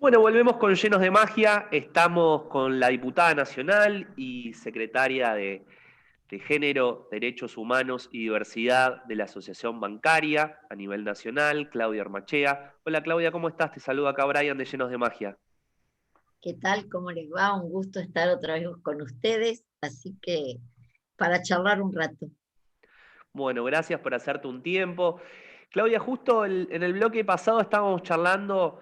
Bueno, volvemos con Llenos de Magia. Estamos con la diputada nacional y secretaria de Género, Derechos Humanos y Diversidad de la Asociación Bancaria a nivel nacional, Claudia Ormachea. Hola Claudia, ¿cómo estás? Te saluda acá Brian de Llenos de Magia. ¿Qué tal? ¿Cómo les va? Un gusto estar otra vez con ustedes, así que para charlar un rato. Bueno, gracias por hacerte un tiempo. Claudia, justo en el bloque pasado estábamos charlando,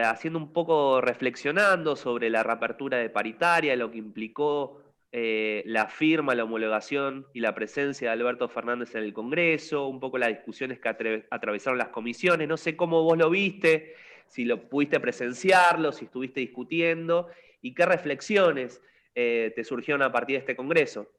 haciendo un poco, reflexionando sobre la reapertura de paritaria, lo que implicó la firma, la homologación y la presencia de Alberto Fernández en el Congreso, un poco las discusiones que atravesaron las comisiones. No sé cómo vos lo viste, si lo pudiste presenciarlo, si estuviste discutiendo y qué reflexiones te surgieron a partir de este Congreso.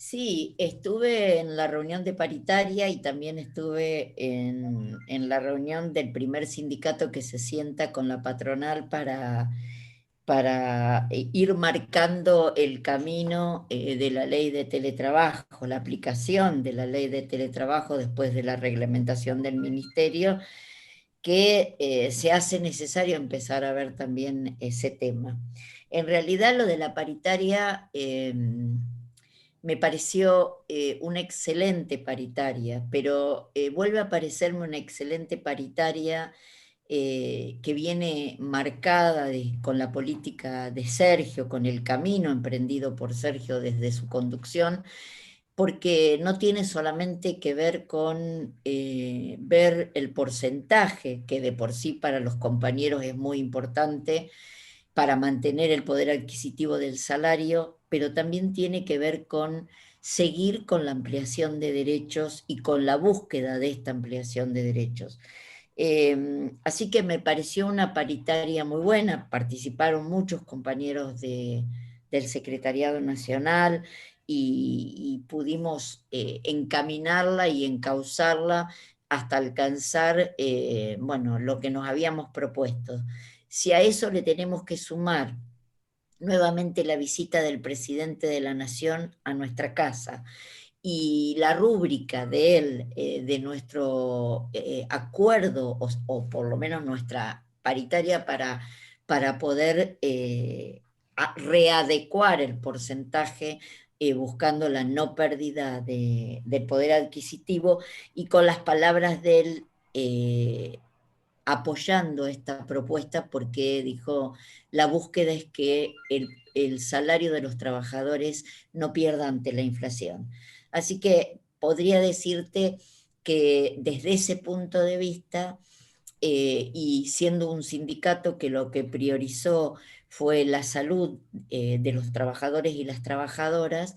Sí, estuve en la reunión de paritaria y también estuve en la reunión del primer sindicato que se sienta con la patronal para ir marcando el camino de la ley de teletrabajo, la aplicación de la ley de teletrabajo después de la reglamentación del ministerio, que se hace necesario empezar a ver también ese tema. En realidad lo de la paritaria me pareció una excelente paritaria, pero vuelve a parecerme una excelente paritaria que viene marcada con la política de Sergio, con el camino emprendido por Sergio desde su conducción, porque no tiene solamente que ver con ver el porcentaje, que de por sí para los compañeros es muy importante para mantener el poder adquisitivo del salario, pero también tiene que ver con seguir con la ampliación de derechos y con la búsqueda de esta ampliación de derechos. Así que me pareció una paritaria muy buena, participaron muchos compañeros del Secretariado Nacional y pudimos encaminarla y encauzarla hasta alcanzar bueno, lo que nos habíamos propuesto. Si a eso le tenemos que sumar nuevamente la visita del presidente de la Nación a nuestra casa y la rúbrica de él, de nuestro acuerdo, o por lo menos nuestra paritaria para poder readecuar el porcentaje buscando la no pérdida del poder adquisitivo, y con las palabras de él apoyando esta propuesta, porque dijo, la búsqueda es que el salario de los trabajadores no pierda ante la inflación. Así que podría decirte que desde ese punto de vista, y siendo un sindicato que lo que priorizó fue la salud de los trabajadores y las trabajadoras,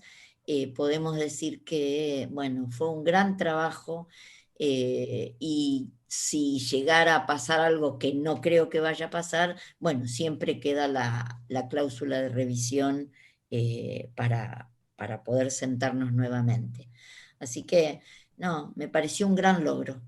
podemos decir que, bueno, fue un gran trabajo, y si llegara a pasar algo que no creo que vaya a pasar, bueno, siempre queda la cláusula de revisión para poder sentarnos nuevamente. Así que, no, me pareció un gran logro.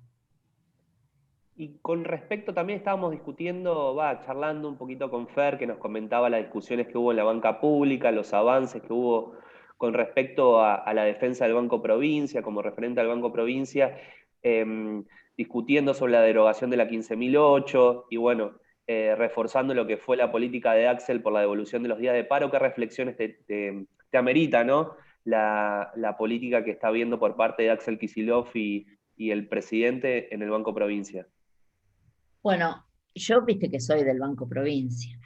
Y con respecto, también estábamos discutiendo, charlando un poquito con Fer, que nos comentaba las discusiones que hubo en la banca pública, los avances que hubo con respecto a la defensa del Banco Provincia, como referente al Banco Provincia, eh, discutiendo sobre la derogación de la 15.008 y bueno, reforzando lo que fue la política de Axel por la devolución de los días de paro. ¿Qué reflexiones te amerita, ¿no? La política que está viendo por parte de Axel Kicillof y el presidente en el Banco Provincia? Bueno, yo viste que soy del Banco Provincia,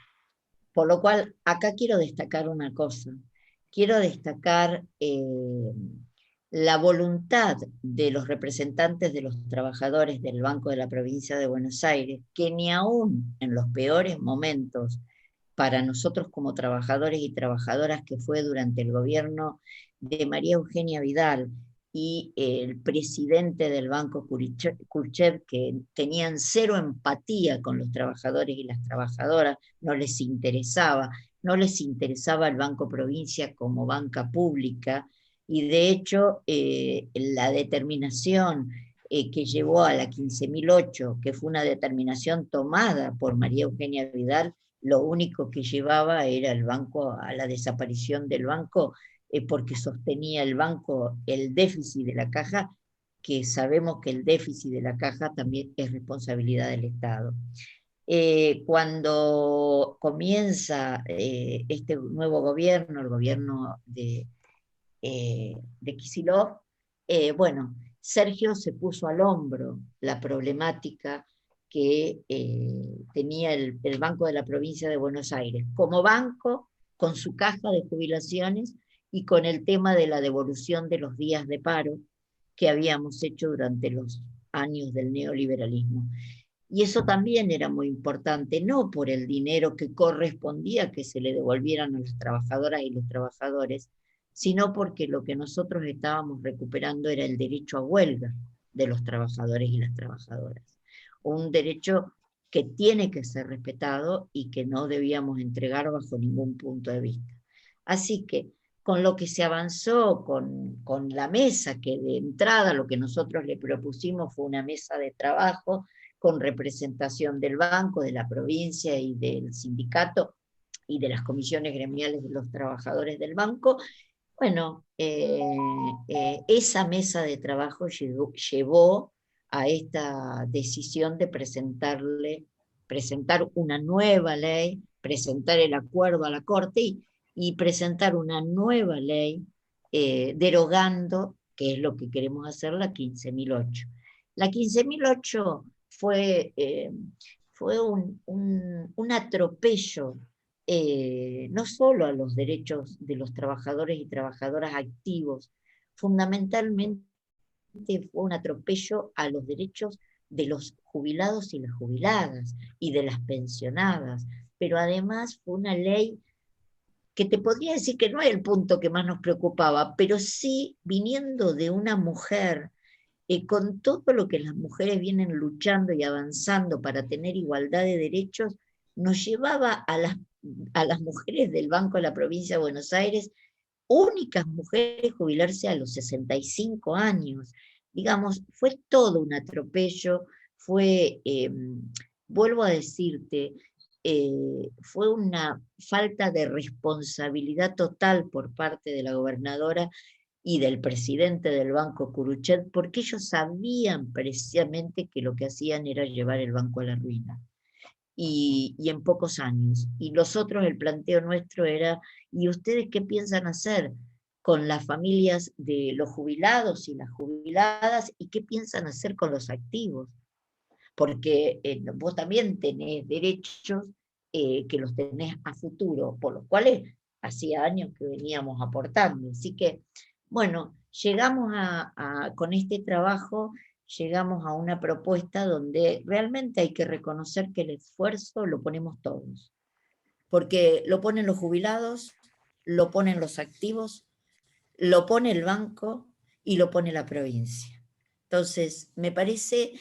por lo cual acá quiero destacar una cosa. Quiero destacar la voluntad de los representantes de los trabajadores del Banco de la Provincia de Buenos Aires, que ni aún en los peores momentos para nosotros como trabajadores y trabajadoras, que fue durante el gobierno de María Eugenia Vidal y el presidente del Banco Khrushchev, que tenían cero empatía con los trabajadores y las trabajadoras, no les interesaba el Banco Provincia como banca pública, y de hecho la determinación que llevó a la 15.008, que fue una determinación tomada por María Eugenia Vidal, lo único que llevaba era el banco a la desaparición del banco, porque sostenía el banco el déficit de la caja, que sabemos que el déficit de la caja también es responsabilidad del Estado. Cuando comienza este nuevo gobierno, el gobierno de Kicillof, bueno, Sergio se puso al hombro la problemática que tenía el Banco de la Provincia de Buenos Aires, como banco, con su caja de jubilaciones y con el tema de la devolución de los días de paro que habíamos hecho durante los años del neoliberalismo. Y eso también era muy importante, no por el dinero que correspondía que se le devolvieran a las trabajadoras y los trabajadores, sino porque lo que nosotros estábamos recuperando era el derecho a huelga de los trabajadores y las trabajadoras. Un derecho que tiene que ser respetado y que no debíamos entregar bajo ningún punto de vista. Así que con lo que se avanzó con la mesa, que de entrada lo que nosotros le propusimos fue una mesa de trabajo con representación del banco, de la provincia y del sindicato y de las comisiones gremiales de los trabajadores del banco. Bueno, esa mesa de trabajo llevó a esta decisión de presentar una nueva ley, presentar el acuerdo a la Corte y presentar una nueva ley derogando, que es lo que queremos hacer, la 15.008. La 15.008 fue un atropello no solo a los derechos de los trabajadores y trabajadoras activos, fundamentalmente fue un atropello a los derechos de los jubilados y las jubiladas y de las pensionadas, pero además fue una ley que te podría decir que no es el punto que más nos preocupaba, pero sí viniendo de una mujer con todo lo que las mujeres vienen luchando y avanzando para tener igualdad de derechos, nos llevaba a las mujeres del Banco de la Provincia de Buenos Aires, únicas mujeres, jubilarse a los 65 años. Digamos, fue todo un atropello, vuelvo a decirte, fue una falta de responsabilidad total por parte de la gobernadora y del presidente del banco Curuchet, porque ellos sabían precisamente que lo que hacían era llevar el banco a la ruina. Y en pocos años. Y nosotros, el planteo nuestro era, ¿y ustedes qué piensan hacer con las familias de los jubilados y las jubiladas? ¿Y qué piensan hacer con los activos? Porque vos también tenés derechos que los tenés a futuro, por los cuales hacía años que veníamos aportando. Así que, bueno, llegamos con este trabajo, llegamos a una propuesta donde realmente hay que reconocer que el esfuerzo lo ponemos todos, porque lo ponen los jubilados, lo ponen los activos, lo pone el banco y lo pone la provincia. Entonces, me parece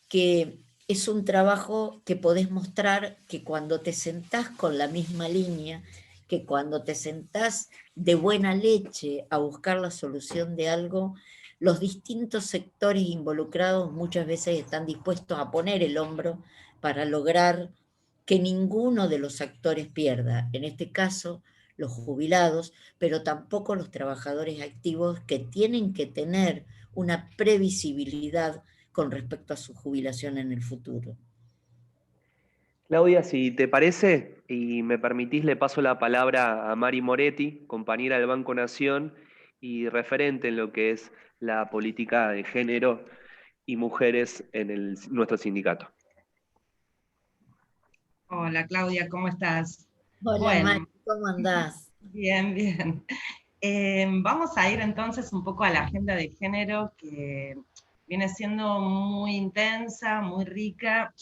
que es un trabajo que podés mostrar que cuando te sentás con la misma línea, que cuando te sentás de buena leche a buscar la solución de algo, los distintos sectores involucrados muchas veces están dispuestos a poner el hombro para lograr que ninguno de los actores pierda. En este caso, los jubilados, pero tampoco los trabajadores activos que tienen que tener una previsibilidad con respecto a su jubilación en el futuro. Claudia, si te parece y me permitís, le paso la palabra a Mari Moretti, compañera del Banco Nación y referente en lo que es la política de género y mujeres en nuestro sindicato. Hola Claudia, ¿cómo estás? Hola Mari, ¿cómo andás? Bien, bien. Vamos a ir entonces un poco a la agenda de género que viene siendo muy intensa, muy rica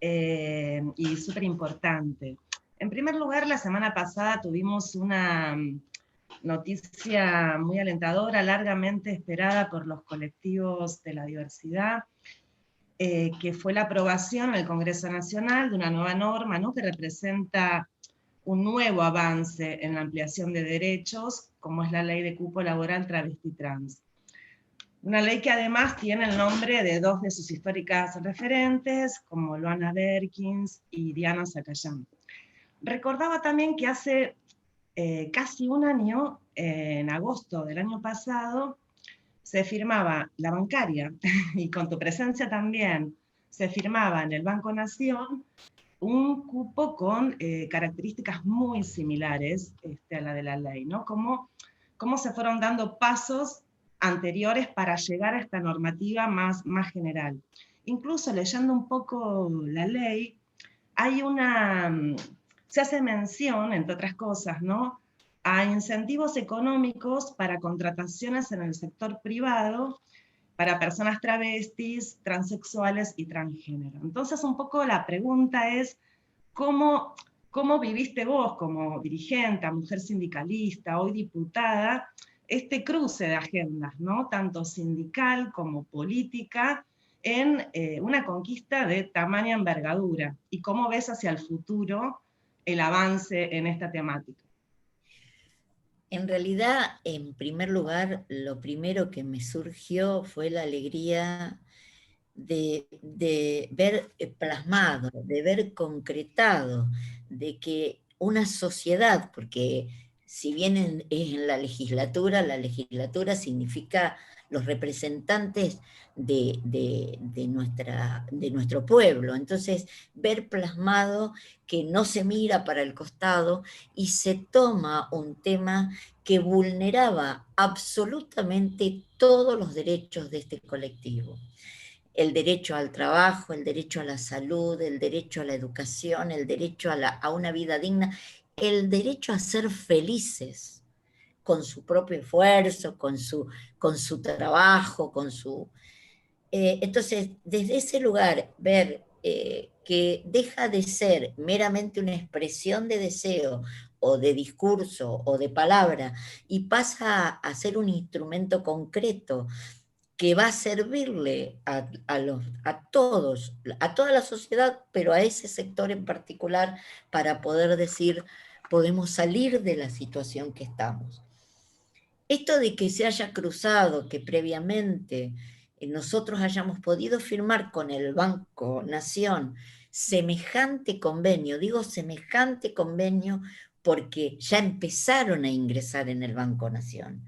y súper importante. En primer lugar, la semana pasada tuvimos una noticia muy alentadora, largamente esperada por los colectivos de la diversidad, que fue la aprobación en el Congreso Nacional de una nueva norma, ¿no?, que representa un nuevo avance en la ampliación de derechos, como es la ley de cupo laboral travesti trans. Una ley que además tiene el nombre de dos de sus históricas referentes, como Luana Berkins y Diana Zacayán. Recordaba también que hace casi un año, en agosto del año pasado, se firmaba la bancaria, y con tu presencia también, se firmaba en el Banco Nación un cupo con características muy similares a la de la ley, ¿no? Cómo se fueron dando pasos anteriores para llegar a esta normativa más general. Incluso leyendo un poco la ley, se hace mención, entre otras cosas, ¿no?, a incentivos económicos para contrataciones en el sector privado para personas travestis, transexuales y transgénero. Entonces, un poco la pregunta es, ¿cómo viviste vos como dirigente, mujer sindicalista, hoy diputada, este cruce de agendas, ¿no?, tanto sindical como política, en una conquista de tamaña envergadura? ¿Y cómo ves hacia el futuro el avance en esta temática? En realidad, en primer lugar, lo primero que me surgió fue la alegría de ver plasmado, de ver concretado, de que una sociedad, porque si bien es en la legislatura significa los representantes de nuestro pueblo. Entonces, ver plasmado que no se mira para el costado y se toma un tema que vulneraba absolutamente todos los derechos de este colectivo. El derecho al trabajo, el derecho a la salud, el derecho a la educación, el derecho a una vida digna, el derecho a ser felices con su propio esfuerzo, con su trabajo, entonces, desde ese lugar, ver que deja de ser meramente una expresión de deseo o de discurso o de palabra y pasa a ser un instrumento concreto que va a servirle a todos, a toda la sociedad, pero a ese sector en particular, para poder decir, podemos salir de la situación que estamos. Esto de que se haya cruzado, que previamente nosotros hayamos podido firmar con el Banco Nación semejante convenio, digo semejante convenio porque ya empezaron a ingresar en el Banco Nación.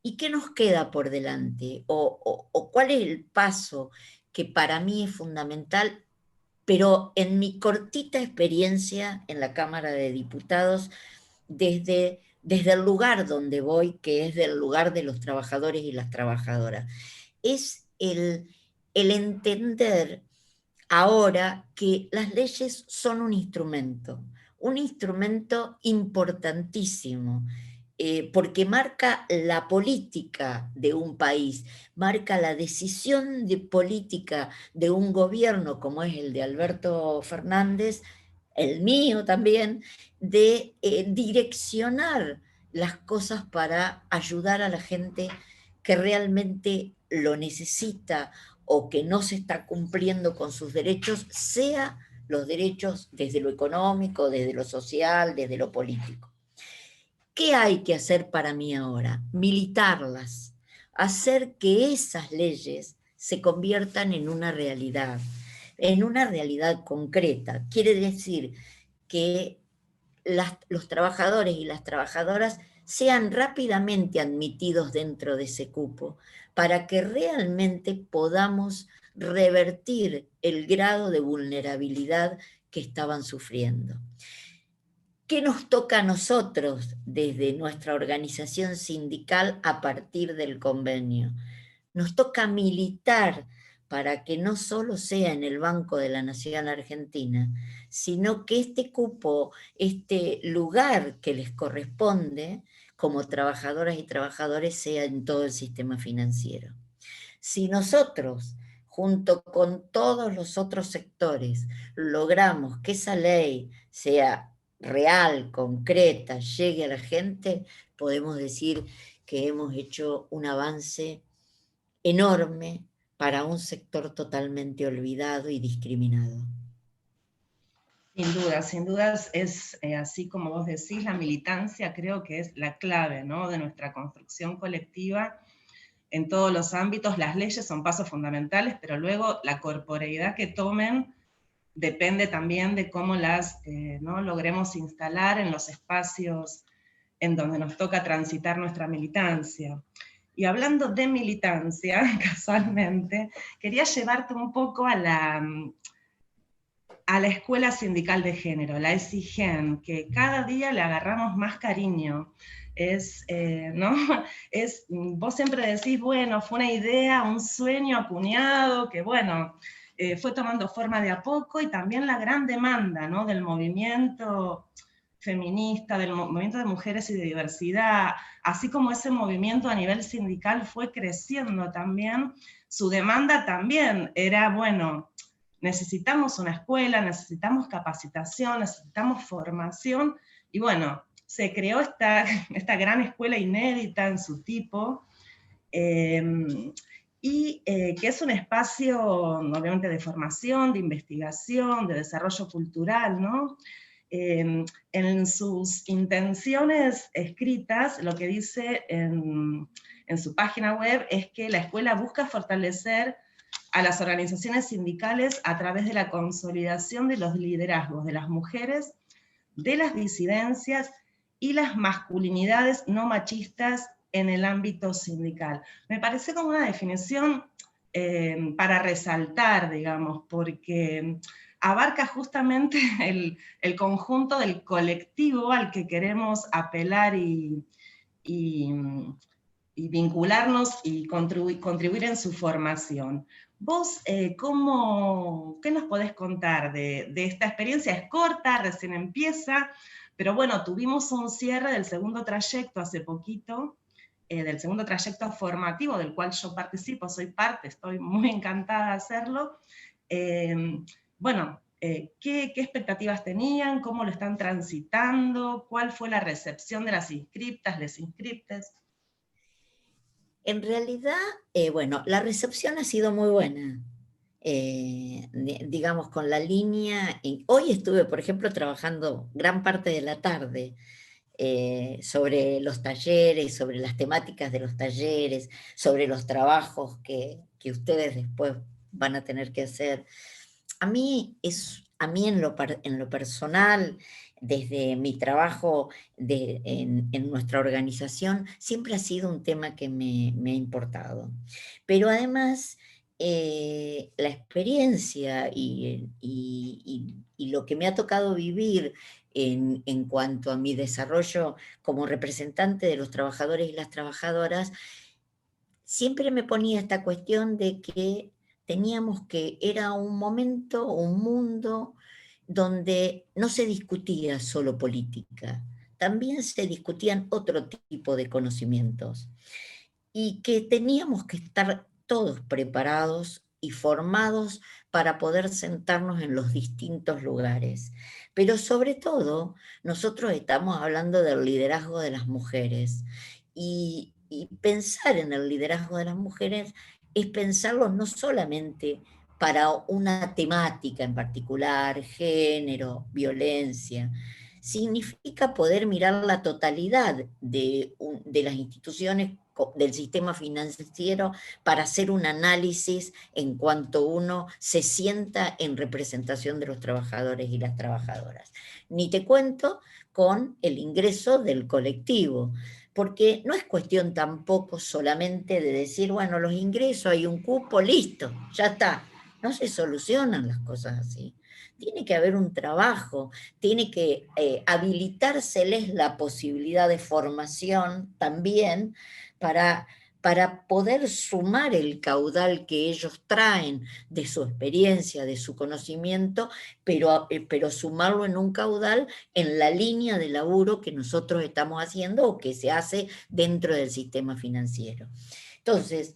¿Y qué nos queda por delante? ¿O cuál es el paso que para mí es fundamental? Pero en mi cortita experiencia en la Cámara de Diputados, desde el lugar donde voy, que es del lugar de los trabajadores y las trabajadoras, es el entender ahora que las leyes son un instrumento importantísimo, porque marca la política de un país, marca la decisión de política de un gobierno como es el de Alberto Fernández, el mío también, de direccionar las cosas para ayudar a la gente que realmente lo necesita o que no se está cumpliendo con sus derechos, sea los derechos desde lo económico, desde lo social, desde lo político. ¿Qué hay que hacer para mí ahora? Militarlas, hacer que esas leyes se conviertan en una realidad concreta. Quiere decir que los trabajadores y las trabajadoras sean rápidamente admitidos dentro de ese cupo para que realmente podamos revertir el grado de vulnerabilidad que estaban sufriendo. ¿Qué nos toca a nosotros desde nuestra organización sindical a partir del convenio? Nos toca militar para que no solo sea en el Banco de la Nación Argentina, sino que este cupo, este lugar que les corresponde como trabajadoras y trabajadores, sea en todo el sistema financiero. Si nosotros, junto con todos los otros sectores, logramos que esa ley sea real, concreta, llegue a la gente, podemos decir que hemos hecho un avance enorme para un sector totalmente olvidado y discriminado. Sin dudas es así como vos decís, la militancia creo que es la clave, ¿no?, de nuestra construcción colectiva en todos los ámbitos. Las leyes son pasos fundamentales, pero luego la corporeidad que tomen depende también de cómo las ¿no?, logremos instalar en los espacios en donde nos toca transitar nuestra militancia. Y hablando de militancia, casualmente, quería llevarte un poco a a la Escuela Sindical de Género, la ESIGEN, que cada día le agarramos más cariño. ¿No? Vos siempre decís, bueno, fue una idea, un sueño acuñado, que bueno, fue tomando forma de a poco, y también la gran demanda, ¿no?, del movimiento feminista, del movimiento de mujeres y de diversidad, así como ese movimiento a nivel sindical fue creciendo también, su demanda también era, bueno, necesitamos una escuela, necesitamos capacitación, necesitamos formación, y bueno, se creó esta gran escuela inédita en su tipo, que es un espacio obviamente de formación, de investigación, de desarrollo cultural, ¿no? En sus intenciones escritas, lo que dice en su página web es que la escuela busca fortalecer a las organizaciones sindicales a través de la consolidación de los liderazgos de las mujeres, de las disidencias y las masculinidades no machistas en el ámbito sindical. Me parece como una definición para resaltar, digamos, porque abarca justamente el conjunto del colectivo al que queremos apelar y vincularnos y contribuir en su formación. Vos, ¿qué nos podés contar de esta experiencia? Es corta, recién empieza, pero bueno, tuvimos un cierre del segundo trayecto hace poquito, del segundo trayecto formativo del cual yo participo, soy parte, estoy muy encantada de hacerlo. Bueno, ¿qué expectativas tenían? ¿Cómo lo están transitando? ¿Cuál fue la recepción de las inscriptas, les inscriptes? En realidad, bueno, la recepción ha sido muy buena. Digamos, con la línea. Hoy estuve, por ejemplo, trabajando gran parte de la tarde sobre los talleres, sobre las temáticas de los talleres, sobre los trabajos que ustedes después van a tener que hacer. A mí en lo personal, desde mi trabajo en nuestra organización, siempre ha sido un tema que me ha importado. Pero además, la experiencia y lo que me ha tocado vivir en cuanto a mi desarrollo como representante de los trabajadores y las trabajadoras, siempre me ponía esta cuestión de que era un momento, un mundo donde no se discutía solo política, también se discutían otro tipo de conocimientos y que teníamos que estar todos preparados y formados para poder sentarnos en los distintos lugares. Pero sobre todo, nosotros estamos hablando del liderazgo de las mujeres y pensar en el liderazgo de las mujeres es pensarlo no solamente para una temática en particular, género, violencia. Significa poder mirar la totalidad de las instituciones del sistema financiero para hacer un análisis en cuanto uno se sienta en representación de los trabajadores y las trabajadoras. Ni te cuento con el ingreso del colectivo, porque no es cuestión tampoco solamente de decir, bueno, los ingresos, hay un cupo, listo, ya está. No se solucionan las cosas así. Tiene que haber un trabajo, tiene que habilitárseles la posibilidad de formación también para poder sumar el caudal que ellos traen de su experiencia, de su conocimiento, pero sumarlo en un caudal en la línea de laburo que nosotros estamos haciendo o que se hace dentro del sistema financiero. Entonces,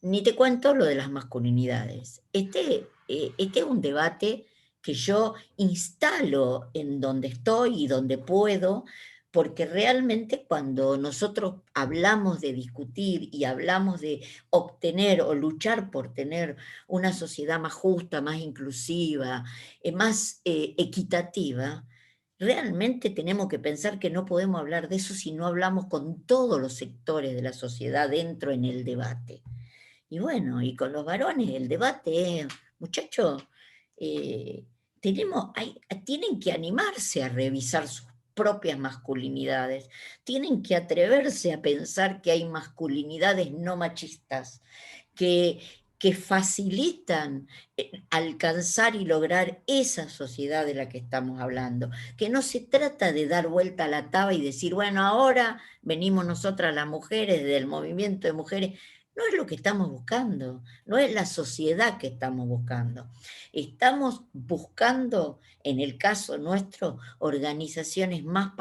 ni te cuento lo de las masculinidades. Este es un debate que yo instalo en donde estoy y donde puedo, porque realmente cuando nosotros hablamos de discutir y hablamos de obtener o luchar por tener una sociedad más justa, más inclusiva, más equitativa, realmente tenemos que pensar que no podemos hablar de eso si no hablamos con todos los sectores de la sociedad dentro en el debate. Y bueno, y con los varones el debate es, muchachos, tienen que animarse a revisar sus propias masculinidades, tienen que atreverse a pensar que hay masculinidades no machistas, que que facilitan alcanzar y lograr esa sociedad de la que estamos hablando, que no se trata de dar vuelta a la taba y decir, bueno, ahora venimos nosotras las mujeres del movimiento de mujeres. No es lo que estamos buscando, no es la sociedad que estamos buscando. Estamos buscando, en el caso nuestro, organizaciones más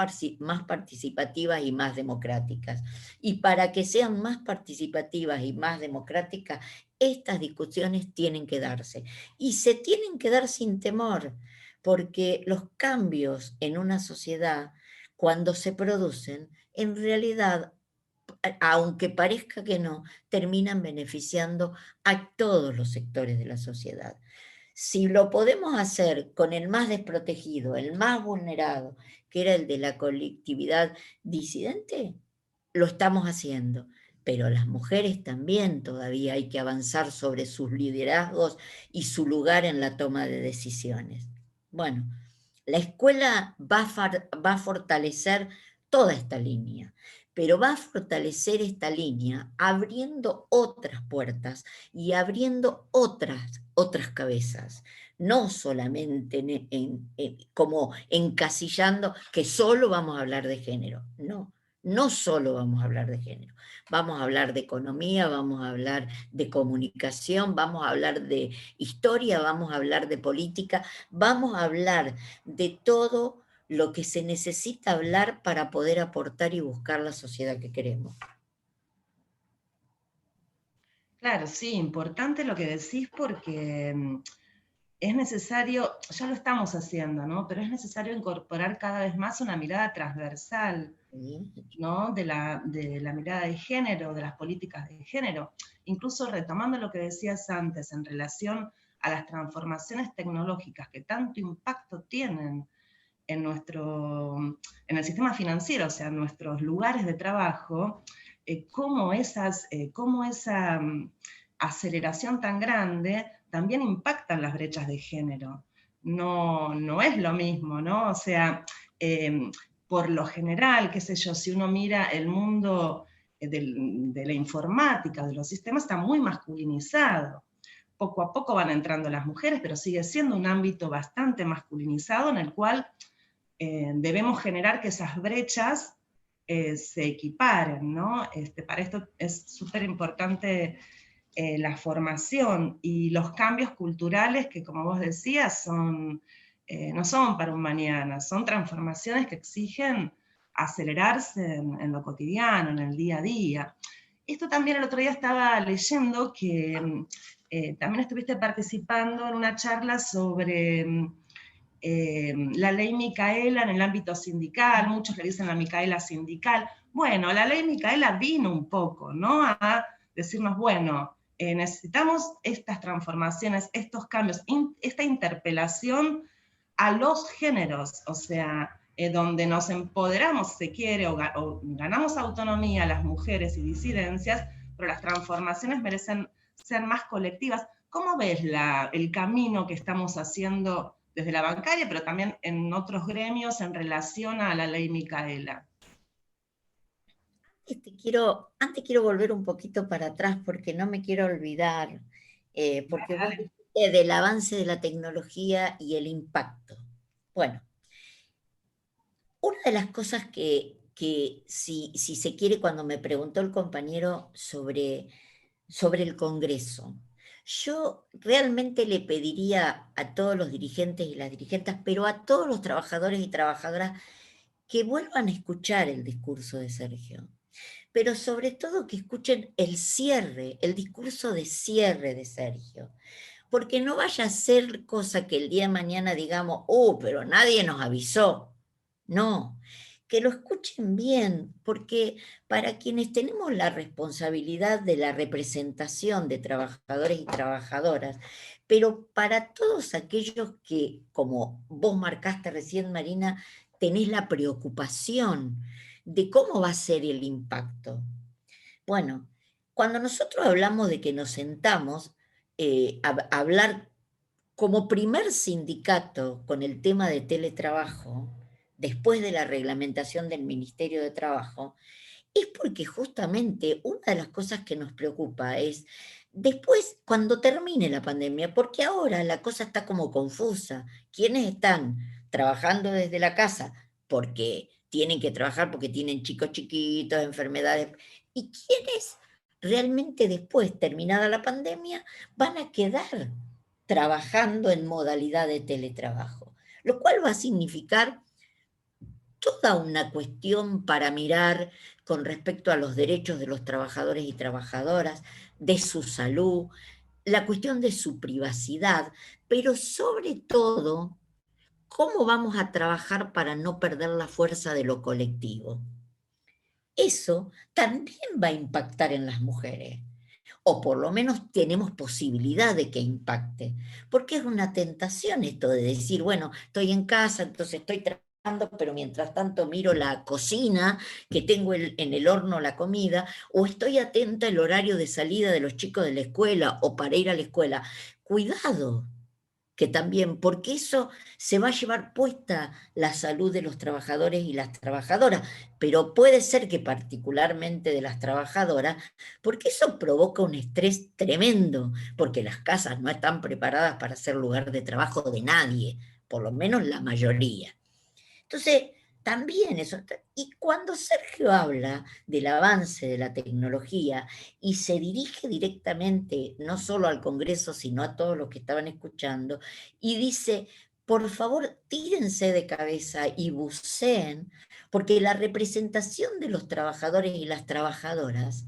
participativas y más democráticas. Y para que sean más participativas y más democráticas, estas discusiones tienen que darse. Y se tienen que dar sin temor, porque los cambios en una sociedad, cuando se producen, en realidad, aunque parezca que no, terminan beneficiando a todos los sectores de la sociedad. Si lo podemos hacer con el más desprotegido, el más vulnerado, que era el de la colectividad disidente, lo estamos haciendo. Pero las mujeres también todavía hay que avanzar sobre sus liderazgos y su lugar en la toma de decisiones. Bueno, la escuela va a fortalecer toda esta línea, pero va a fortalecer esta línea abriendo otras puertas y abriendo otras cabezas, no solamente como encasillando que solo vamos a hablar de género, no. No solo vamos a hablar de género, vamos a hablar de economía, vamos a hablar de comunicación, vamos a hablar de historia, vamos a hablar de política, vamos a hablar de todo lo que se necesita hablar para poder aportar y buscar la sociedad que queremos. Claro, sí, importante lo que decís porque es necesario, ya lo estamos haciendo, ¿no? Pero es necesario incorporar cada vez más una mirada transversal, ¿no? De la mirada de género, de las políticas de género. Incluso retomando lo que decías antes en relación a las transformaciones tecnológicas que tanto impacto tienen en el sistema financiero, o sea, en nuestros lugares de trabajo, cómo esa aceleración tan grande también impactan las brechas de género. No es lo mismo, ¿no? O sea, por lo general, qué sé yo, si uno mira el mundo de la informática, de los sistemas, está muy masculinizado. Poco a poco van entrando las mujeres, pero sigue siendo un ámbito bastante masculinizado en el cual debemos generar que esas brechas se equiparen, ¿no? Para esto es súper importante la formación y los cambios culturales que, como vos decías, no son para un mañana, son transformaciones que exigen acelerarse en lo cotidiano, en el día a día. Esto también el otro día estaba leyendo que también estuviste participando en una charla sobre la ley Micaela en el ámbito sindical, muchos le dicen la Micaela sindical. Bueno, la ley Micaela vino un poco, ¿no? A decirnos, bueno, necesitamos estas transformaciones, estos cambios, esta interpelación a los géneros, o sea, donde nos empoderamos, si se quiere, o ganamos autonomía las mujeres y disidencias, pero las transformaciones merecen ser más colectivas. ¿Cómo ves el camino que estamos haciendo desde la bancaria, pero también en otros gremios en relación a la ley Micaela? Antes quiero volver un poquito para atrás porque no me quiero olvidar, porque vos dijiste del avance de la tecnología y el impacto. Bueno, una de las cosas que si se quiere, cuando me preguntó el compañero sobre el Congreso, yo realmente le pediría a todos los dirigentes y las dirigentes, pero a todos los trabajadores y trabajadoras, que vuelvan a escuchar el discurso de Sergio, pero sobre todo que escuchen el discurso de cierre de Sergio, porque no vaya a ser cosa que el día de mañana digamos, oh, pero nadie nos avisó. No, que lo escuchen bien, porque para quienes tenemos la responsabilidad de la representación de trabajadores y trabajadoras, pero para todos aquellos que, como vos marcaste recién, Marina, tenés la preocupación de cómo va a ser el impacto. Bueno, cuando nosotros hablamos de que nos sentamos a hablar como primer sindicato con el tema de teletrabajo, después de la reglamentación del Ministerio de Trabajo, es porque justamente una de las cosas que nos preocupa es después, cuando termine la pandemia, porque ahora la cosa está como confusa, ¿quiénes están trabajando desde la casa porque tienen que trabajar, porque tienen chicos chiquitos, enfermedades, y quiénes realmente después, terminada la pandemia, van a quedar trabajando en modalidad de teletrabajo? Lo cual va a significar toda una cuestión para mirar con respecto a los derechos de los trabajadores y trabajadoras, de su salud, la cuestión de su privacidad, pero sobre todo, ¿cómo vamos a trabajar para no perder la fuerza de lo colectivo? Eso también va a impactar en las mujeres, o por lo menos tenemos posibilidad de que impacte, porque es una tentación esto de decir, bueno, estoy en casa, entonces estoy trabajando, pero mientras tanto miro la cocina, que tengo en el horno la comida, o estoy atenta al horario de salida de los chicos de la escuela o para ir a la escuela. Cuidado, que también, porque eso se va a llevar puesta la salud de los trabajadores y las trabajadoras, pero puede ser que particularmente de las trabajadoras, porque eso provoca un estrés tremendo, porque las casas no están preparadas para ser lugar de trabajo de nadie, por lo menos la mayoría. Entonces, también eso. Y cuando Sergio habla del avance de la tecnología y se dirige directamente no solo al Congreso, sino a todos los que estaban escuchando, y dice, por favor, tírense de cabeza y buceen, porque la representación de los trabajadores y las trabajadoras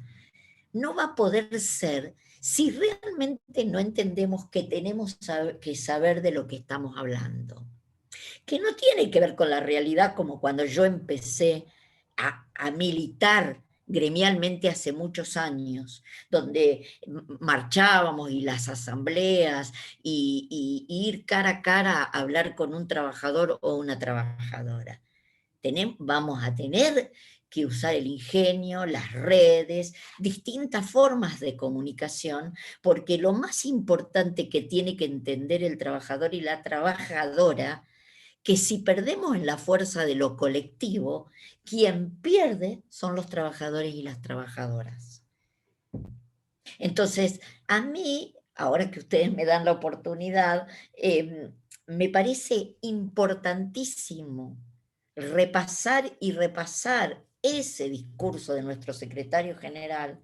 no va a poder ser si realmente no entendemos que tenemos que saber de lo que estamos hablando, que no tiene que ver con la realidad como cuando yo empecé a militar gremialmente hace muchos años, donde marchábamos y las asambleas y ir cara a cara a hablar con un trabajador o una trabajadora. Vamos a tener que usar el ingenio, las redes, distintas formas de comunicación, porque lo más importante que tiene que entender el trabajador y la trabajadora, que si perdemos en la fuerza de lo colectivo, quien pierde son los trabajadores y las trabajadoras. Entonces, a mí, ahora que ustedes me dan la oportunidad, me parece importantísimo repasar y repasar ese discurso de nuestro secretario general,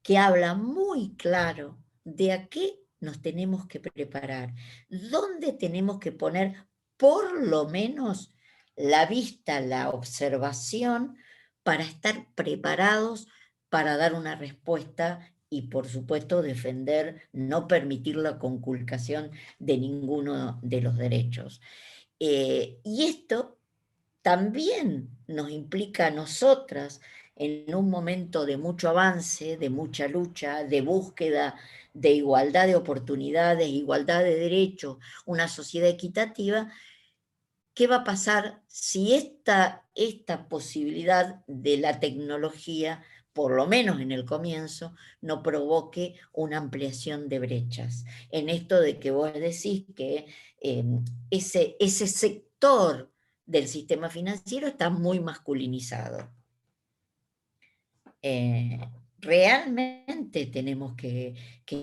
que habla muy claro de a qué nos tenemos que preparar, dónde tenemos que poner por lo menos la vista, la observación, para estar preparados para dar una respuesta y, por supuesto, defender, no permitir la conculcación de ninguno de los derechos. Y esto también nos implica a nosotras en un momento de mucho avance, de mucha lucha, de búsqueda de igualdad de oportunidades, igualdad de derechos, una sociedad equitativa. ¿Qué va a pasar si esta posibilidad de la tecnología, por lo menos en el comienzo, no provoque una ampliación de brechas? En esto de que vos decís que ese sector del sistema financiero está muy masculinizado. Realmente tenemos que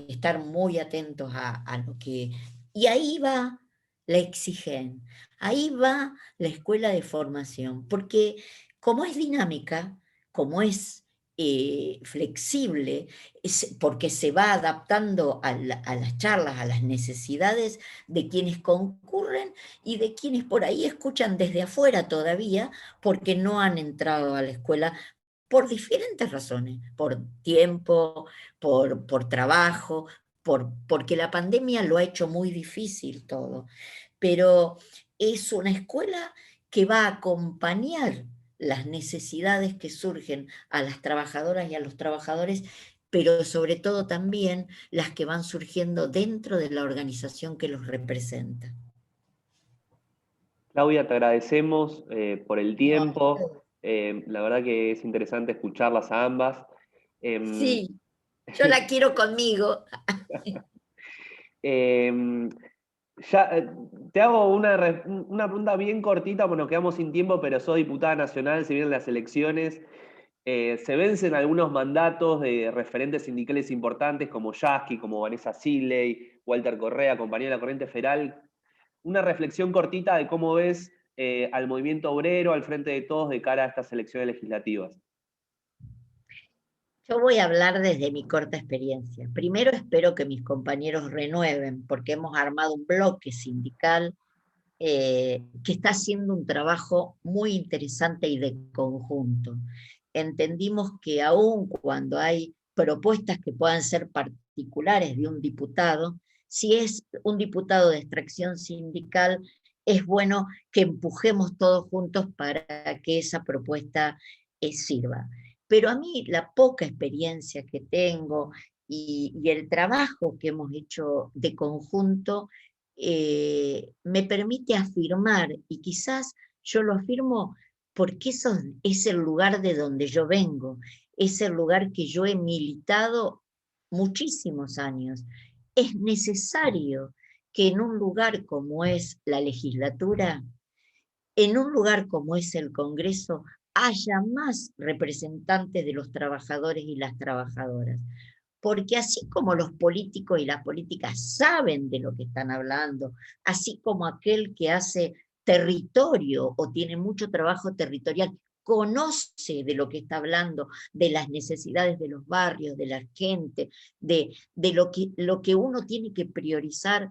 estar muy atentos a lo que... Y ahí va la exigencia, ahí va la escuela de formación, porque como es dinámica, como es flexible, porque se va adaptando a las charlas, a las necesidades de quienes concurren y de quienes por ahí escuchan desde afuera todavía, porque no han entrado a la escuela por diferentes razones, por tiempo, por trabajo, porque la pandemia lo ha hecho muy difícil todo. Pero es una escuela que va a acompañar las necesidades que surgen a las trabajadoras y a los trabajadores, pero sobre todo también las que van surgiendo dentro de la organización que los representa. Claudia, te agradecemos por el tiempo. No, La verdad que es interesante escucharlas a ambas. sí, yo la quiero conmigo. Em, ya, te hago una pregunta bien cortita, bueno, quedamos sin tiempo, pero sos diputada nacional, se vienen las elecciones. Se vencen algunos mandatos de referentes sindicales importantes como Yasky, como Vanessa Sibley, Walter Correa, compañero de la Corriente Federal. Una reflexión cortita de cómo ves al movimiento obrero, al frente de todos, de cara a estas elecciones legislativas. Yo voy a hablar desde mi corta experiencia. Primero espero que mis compañeros renueven, porque hemos armado un bloque sindical que está haciendo un trabajo muy interesante y de conjunto. Entendimos que aun cuando hay propuestas que puedan ser particulares de un diputado, si es un diputado de extracción sindical, es bueno que empujemos todos juntos para que esa propuesta sirva. Pero a mí la poca experiencia que tengo y el trabajo que hemos hecho de conjunto me permite afirmar, y quizás yo lo afirmo porque eso es el lugar de donde yo vengo, es el lugar que yo he militado muchísimos años. Es necesario que en un lugar como es la legislatura, en un lugar como es el Congreso, haya más representantes de los trabajadores y las trabajadoras. Porque así como los políticos y las políticas saben de lo que están hablando, así como aquel que hace territorio o tiene mucho trabajo territorial, conoce de lo que está hablando, de las necesidades de los barrios, de la gente, de lo que uno tiene que priorizar,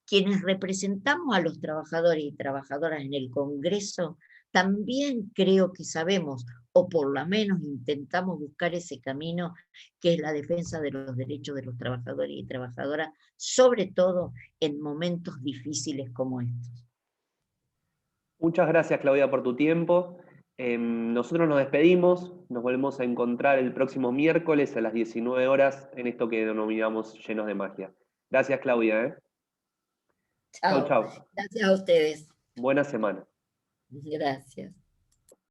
quienes representamos a los trabajadores y trabajadoras en el Congreso, también creo que sabemos, o por lo menos intentamos buscar ese camino, que es la defensa de los derechos de los trabajadores y trabajadoras, sobre todo en momentos difíciles como estos. Muchas gracias, Claudia, por tu tiempo. Nosotros nos despedimos, nos volvemos a encontrar el próximo miércoles a las 19 horas en esto que denominamos Llenos de Magia. Gracias, Claudia. Chau, Chao. chau. Gracias a ustedes. Buena semana. Gracias.